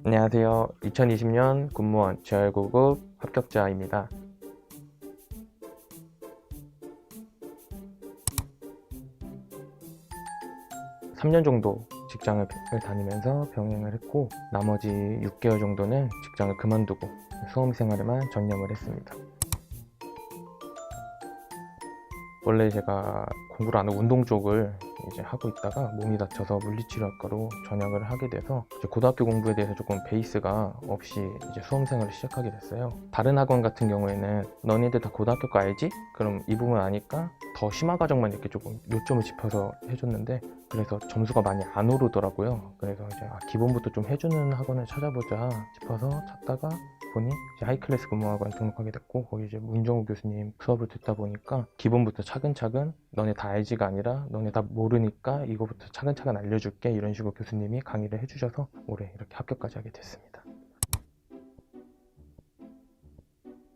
안녕하세요. 2020년 군무원 재활고급 합격자입니다. 3년 정도 직장을 다니면서 병행을 했고, 나머지 6개월 정도는 직장을 그만두고 수험생활에만 전념을 했습니다. 원래 제가 공부를 안 하고 운동 쪽을 이제 하고 있다가 몸이 다쳐서 물리치료학과로 전역을 하게 돼서 이제 고등학교 공부에 대해서 조금 베이스가 없이 이제 수험생활을 시작하게 됐어요. 다른 학원 같은 경우에는 너네들 다 고등학교 거 알지? 그럼 이 부분 아니까 더 심화 과정만 이렇게 조금 요점을 짚어서 해줬는데, 그래서 점수가 많이 안 오르더라고요. 그래서 이제 기본부터 좀 해주는 학원을 찾아보자 싶어서 찾다가 보니 이제 하이클래스 근무학원 등록하게 됐고, 거기 이제 문정우 교수님 수업을 듣다 보니까 기본부터 차근차근 너네 다 알지가 아니라 너네 다 모르니까 이거부터 차근차근 알려줄게, 이런 식으로 교수님이 강의를 해주셔서 올해 이렇게 합격까지 하게 됐습니다.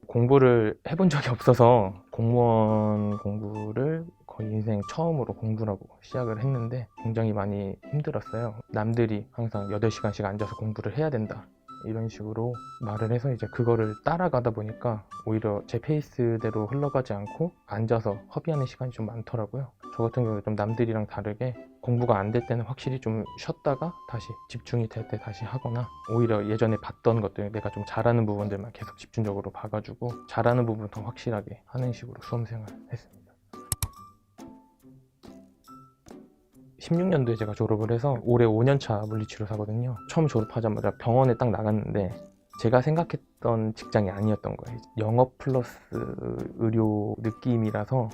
공부를 해본 적이 없어서 공무원 공부를 거의 인생 처음으로 공부라고 시작을 했는데 굉장히 많이 힘들었어요. 남들이 항상 8시간씩 앉아서 공부를 해야 된다, 이런 식으로 말을 해서 이제 그거를 따라가다 보니까 오히려 제 페이스대로 흘러가지 않고 앉아서 허비하는 시간이 좀 많더라고요. 저 같은 경우에 좀 남들이랑 다르게 공부가 안 될 때는 확실히 좀 쉬었다가 다시 집중이 될 때 다시 하거나, 오히려 예전에 봤던 것들, 내가 좀 잘하는 부분들만 계속 집중적으로 봐가지고 잘하는 부분 더 확실하게 하는 식으로 수험생활 했습니다. 16년도에 제가 졸업을 해서 올해 5년차 물리치료사거든요. 처음 졸업하자마자 병원에 딱 나갔는데 제가 생각했던 직장이 아니었던 거예요. 영업 플러스 의료 느낌이라서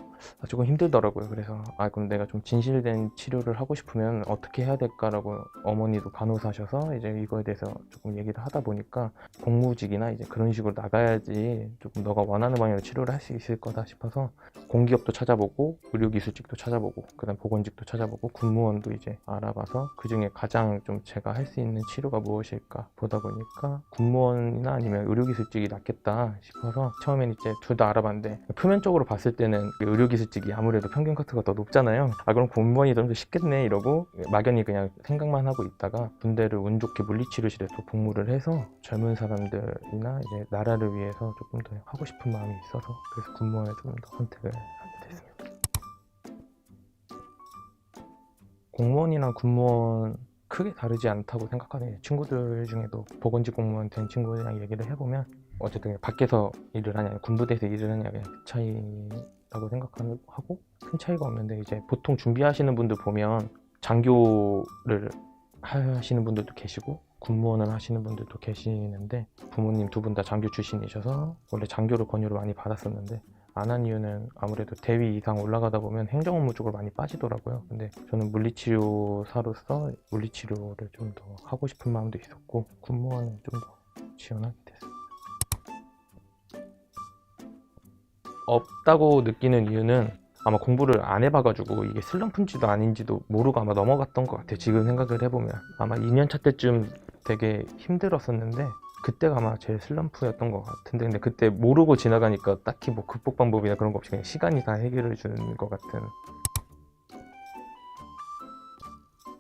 조금 힘들더라고요. 그래서 그럼 내가 좀 진실된 치료를 하고 싶으면 어떻게 해야 될까라고, 어머니도 간호사셔서 이제 이거에 대해서 조금 얘기를 하다 보니까 공무직이나 이제 그런 식으로 나가야지 조금 너가 원하는 방향으로 치료를 할 수 있을 거다 싶어서 공기업도 찾아보고 의료기술직도 찾아보고 그다음 보건직도 찾아보고 군무원도 이제 알아봐서 그중에 가장 좀 제가 할 수 있는 치료가 무엇일까 보다 보니까 군무원이나 아니면 의료기술직이 낫겠다 싶어서 처음엔 이제 둘 다 알아봤는데, 표면적으로 봤을 때는 의료기술직이 아무래도 평균 커트가 더 높잖아요. 그럼 공무원이 좀 더 쉽겠네 이러고 막연히 그냥 생각만 하고 있다가 군대를 운 좋게 물리치료실에 또 복무를 해서 젊은 사람들이나 이제 나라를 위해서 조금 더 하고 싶은 마음이 있어서, 그래서 군무원을 좀 더 선택을 하게 됐습니다. 공무원이랑 군무원 크게 다르지 않다고 생각하는 친구들 중에도 보건직 공무원 된 친구들이랑 얘기를 해보면 어쨌든 밖에서 일을 하냐 군부대에서 일을 하냐 그 차이라고 생각하고, 큰 차이가 없는데, 이제 보통 준비하시는 분들 보면 장교를 하시는 분들도 계시고 군무원을 하시는 분들도 계시는데, 부모님 두 분 다 장교 출신이셔서 원래 장교를 권유를 많이 받았었는데 안 한 이유는 아무래도 대위 이상 올라가다 보면 행정 업무 쪽으로 많이 빠지더라고요. 근데 저는 물리치료사로서 물리치료를 좀 더 하고 싶은 마음도 있었고 군무원을 좀 더 지원하게 됐어요. 없다고 느끼는 이유는 아마 공부를 안 해봐가지고 이게 슬럼프인지도 아닌지도 모르고 아마 넘어갔던 것 같아요. 지금 생각을 해보면 아마 2년차 때쯤 되게 힘들었었는데 그때가 아마 제일 슬럼프였던 것 같은데, 근데 그때 모르고 지나가니까 딱히 뭐 극복 방법이나 그런 거 없이 그냥 시간이 다 해결해 주는 것 같은.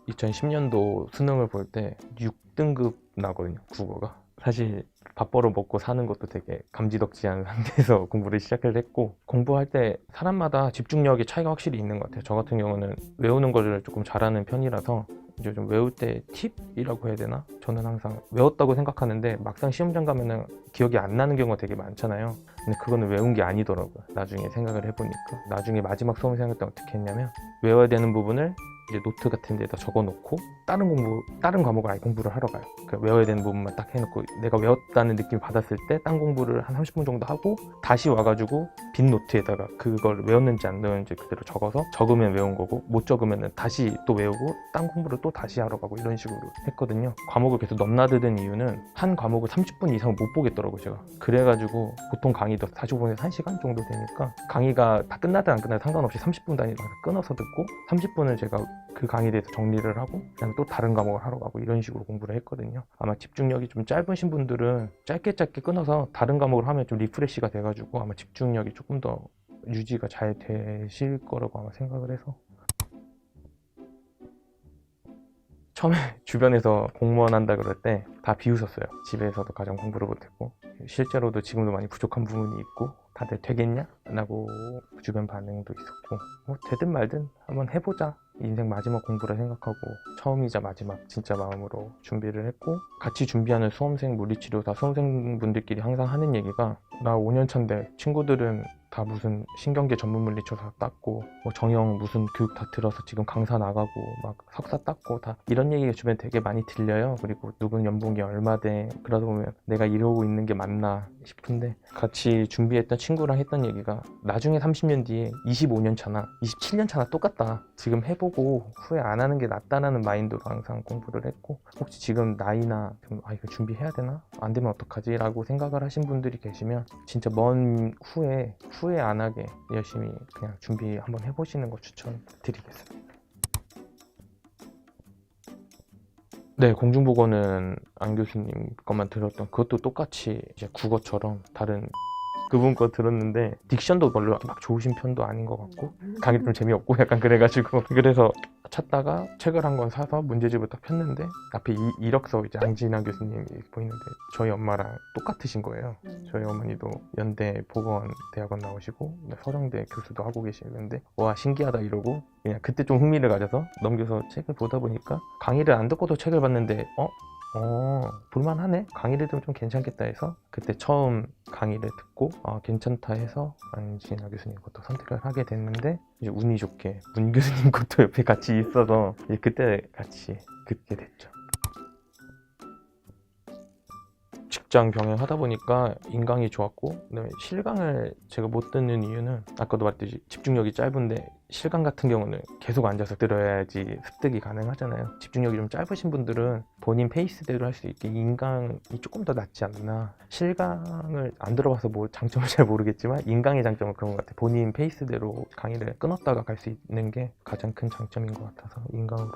2010년도 수능을 볼 때 6등급 나거든요, 국어가. 사실 밥 벌어 먹고 사는 것도 되게 감지덕지한 상태에서 공부를 시작을 했고, 공부할 때 사람마다 집중력의 차이가 확실히 있는 것 같아요. 저 같은 경우는 외우는 거를 조금 잘하는 편이라서 이제 좀 외울 때 팁이라고 해야 되나? 저는 항상 외웠다고 생각하는데 막상 시험장 가면은 기억이 안 나는 경우가 되게 많잖아요. 근데 그거는 외운 게 아니더라고요. 나중에 생각을 해보니까. 나중에 마지막 수험 생활 때 어떻게 했냐면, 외워야 되는 부분을 이제 노트 같은 데다 적어 놓고 다른 과목을 아예 공부를 하러 가요. 그 외워야 되는 부분만 딱 해놓고 내가 외웠다는 느낌 받았을 때 딴 공부를 한 30분 정도 하고 다시 와가지고 빈 노트에다가 그걸 외웠는지 안 외웠는지 그대로 적어서, 적으면 외운 거고 못 적으면 다시 또 외우고 딴 공부를 또 다시 하러 가고, 이런 식으로 했거든요. 과목을 계속 넘나드는 이유는 한 과목을 30분 이상 못 보겠더라고요, 제가. 그래가지고 보통 강의도 45분에서 1시간 정도 되니까 강의가 다 끝나든 안 끝나든 상관없이 30분 단위로 끊어서 듣고 30분을 제가 그 강의에 대해서 정리를 하고 그다음에 또 다른 과목을 하러 가고, 이런 식으로 공부를 했거든요. 아마 집중력이 좀 짧으신 분들은 짧게 끊어서 다른 과목을 하면 좀 리프레시가 돼가지고 아마 집중력이 조금 더 유지가 잘 되실 거라고 아마 생각을 해서. 처음에 주변에서 공무원 한다 그럴 때 다 비웃었어요. 집에서도 가정 공부를 못했고 실제로도 지금도 많이 부족한 부분이 있고 다들 되겠냐? 라고 주변 반응도 있었고 뭐 되든 말든 한번 해보자. 인생 마지막 공부라 생각하고 처음이자 마지막 진짜 마음으로 준비를 했고 같이 준비하는 수험생 물리치료사 수험생분들끼리 항상 하는 얘기가 나 5년 차인데 친구들은 다 무슨 신경계 전문 물리치료사 땄고 뭐 정형 무슨 교육 다 들어서 지금 강사 나가고 막 석사 땄고 다 이런 얘기가 주변에 되게 많이 들려요. 그리고 누군 연봉이 얼마 돼 그러다 보면 내가 이러고 있는 게 맞나 싶은데 같이 준비했던 친구랑 했던 얘기가 나중에 30년 뒤에 25년 차나 27년 차나 똑같다. 지금 해보고 후회 안 하는 게 낫다라는 마인드로 항상 공부를 했고 혹시 지금 나이나 좀 이거 준비해야 되나? 안 되면 어떡하지? 라고 생각을 하신 분들이 계시면 진짜 먼 후에 후회 안 하게 열심히 그냥 준비 한번 해보시는 거 추천드리겠습니다. 네, 공중보건은 안 교수님 것만 들었던 그것도 똑같이 이제 국어처럼 다른 그분 거 들었는데 딕션도 별로 막 좋으신 편도 아닌 것 같고 강의 좀 재미없고 약간 그래가지고 그래서 찾다가 책을 한 권 사서 문제집을 딱 폈는데 앞에 이력서 이제 안진아 교수님이 보이는데 저희 엄마랑 똑같으신 거예요. 저희 어머니도 연대 보건대학원 나오시고 서정대 교수도 하고 계시는데 와 신기하다 이러고 그냥 그때 좀 흥미를 가져서 넘겨서 책을 보다 보니까 강의를 안 듣고도 책을 봤는데 볼만하네? 강의를 들으면 좀 괜찮겠다 해서 그때 처음 강의를 듣고 괜찮다 해서 안진아 교수님 것도 선택을 하게 됐는데 이제 운이 좋게 문 교수님 것도 옆에 같이 있어서 이제 그때 같이 듣게 됐죠. 직장 병행하다 보니까 인강이 좋았고 그다음에 실강을 제가 못 듣는 이유는 아까도 말했듯이 집중력이 짧은데 실강 같은 경우는 계속 앉아서 들어야지 습득이 가능하잖아요. 집중력이 좀 짧으신 분들은 본인 페이스대로 할 수 있게 인강이 조금 더 낫지 않나. 실강을 안 들어봐서 뭐 장점을 잘 모르겠지만 인강의 장점은 그런 것 같아요. 본인 페이스대로 강의를 끊었다가 갈 수 있는 게 가장 큰 장점인 것 같아서 인강으로.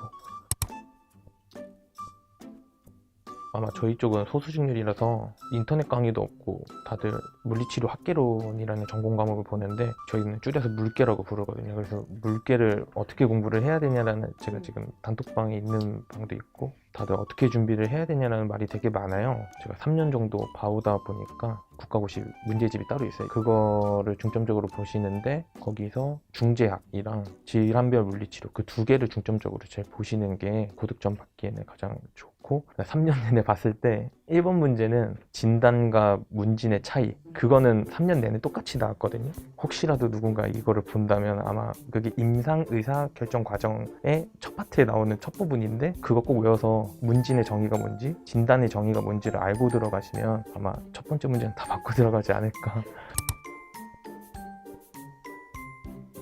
아마 저희 쪽은 소수직률이라서 인터넷 강의도 없고 다들 물리치료 학개론이라는 전공 과목을 보는데 저희는 줄여서 물개라고 부르거든요. 그래서 물개를 어떻게 공부를 해야 되냐라는 제가 지금 단톡방에 있는 방도 있고 다들 어떻게 준비를 해야 되냐라는 말이 되게 많아요. 제가 3년 정도 봐오다 보니까 국가고시 문제집이 따로 있어요. 그거를 중점적으로 보시는데 거기서 중제학이랑 질환별 물리치료 그 두 개를 중점적으로 잘 보시는 게 고득점 받기에는 가장 좋고 3년 내내 봤을 때 1번 문제는 진단과 문진의 차이 그거는 3년 내내 똑같이 나왔거든요. 혹시라도 누군가 이거를 본다면 아마 그게 임상 의사 결정 과정의 첫 파트에 나오는 첫 부분인데 그거 꼭 외워서 문진의 정의가 뭔지 진단의 정의가 뭔지를 알고 들어가시면 아마 첫 번째 문제는 다 받고 들어가지 않을까.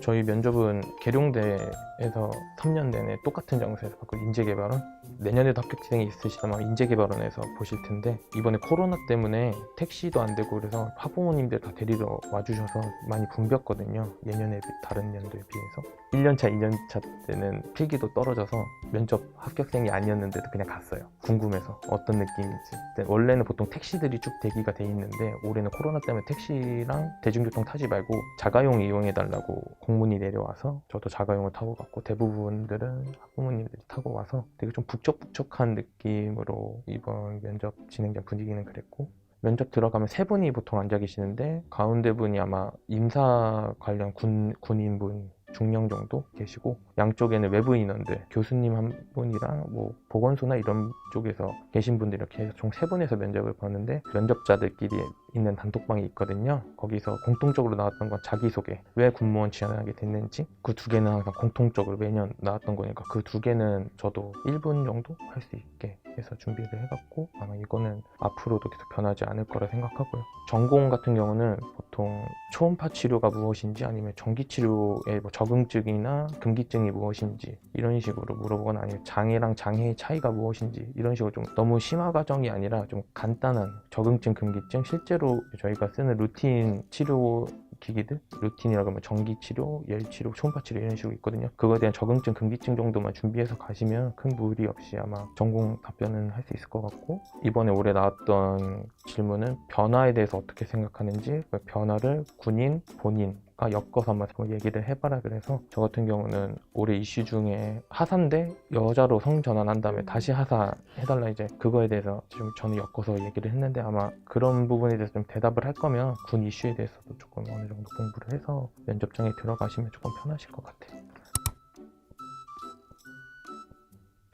저희 면접은 계룡대에서 3년 내내 똑같은 장소에서 받고 인재개발원 내년에도 합격생이 있으시다면 인재개발원에서 보실 텐데 이번에 코로나 때문에 택시도 안 되고 그래서 학부모님들 다 데리러 와주셔서 많이 붐볐거든요. 예년에 다른 연도에 비해서 1년차, 2년차 때는 필기도 떨어져서 면접 합격생이 아니었는데도 그냥 갔어요. 궁금해서 어떤 느낌인지. 원래는 보통 택시들이 쭉 대기가 돼 있는데 올해는 코로나 때문에 택시랑 대중교통 타지 말고 자가용 이용해달라고 공문이 내려와서 저도 자가용을 타고 갔고 대부분들은 학부모님들이 타고 와서 되게 좀 북적북적한 느낌으로 이번 면접 진행자 분위기는 그랬고 면접 들어가면 세 분이 보통 앉아 계시는데 가운데 분이 아마 임사 관련 군인분 중령 정도 계시고 양쪽에는 외부 인원들 교수님 한 분이랑 뭐 보건소나 이런 쪽에서 계신 분들 이렇게 해서 총 세 분에서 면접을 보는데 면접자들끼리 있는 단톡방이 있거든요. 거기서 공통적으로 나왔던 건 자기소개 왜 군무원 지원하게 됐는지 그 두 개는 항상 공통적으로 매년 나왔던 거니까 그 두 개는 저도 1분 정도 할 수 있게 해서 준비를 해갖고 아마 이거는 앞으로도 계속 변하지 않을 거라 생각하고요. 전공 같은 경우는 보통 초음파 치료가 무엇인지 아니면 전기치료의 뭐 적응증이나 금기증이 무엇인지 이런 식으로 물어보거나 아니면 장애랑 장애의 차이가 무엇인지 이런 식으로 좀 너무 심화 과정이 아니라 좀 간단한 적응증, 금기증 실제로 저희가 쓰는 루틴 치료 기기들 루틴이라고 하면 전기치료, 열치료, 초음파치료 이런 식으로 있거든요. 그거에 대한 적응증, 금기증 정도만 준비해서 가시면 큰 무리 없이 아마 전공 답변은 할 수 있을 것 같고 이번에 올해 나왔던 질문은 변화에 대해서 어떻게 생각하는지 그 변화를 군인, 본인 엮어서 한번 얘기를 해봐라 그래서 저 같은 경우는 올해 이슈 중에 하사인데 여자로 성 전환한 다음에 다시 하사 해달라 이제 그거에 대해서 좀 저는 엮어서 얘기를 했는데 아마 그런 부분에 대해서 좀 대답을 할 거면 군 이슈에 대해서도 조금 어느 정도 공부를 해서 면접장에 들어가시면 조금 편하실 것 같아요.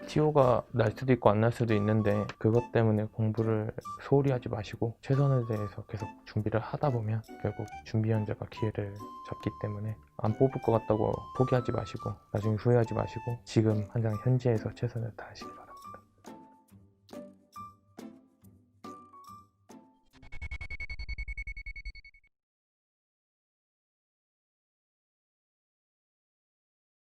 TO가 날 수도 있고 안 날 수도 있는데 그것 때문에 공부를 소홀히 하지 마시고 최선에 대해서 계속 준비를 하다 보면 결국 준비 현재가 기회를 잡기 때문에 안 뽑을 것 같다고 포기하지 마시고 나중에 후회하지 마시고 지금 당장 현재에서 최선을 다하시기 바랍니다.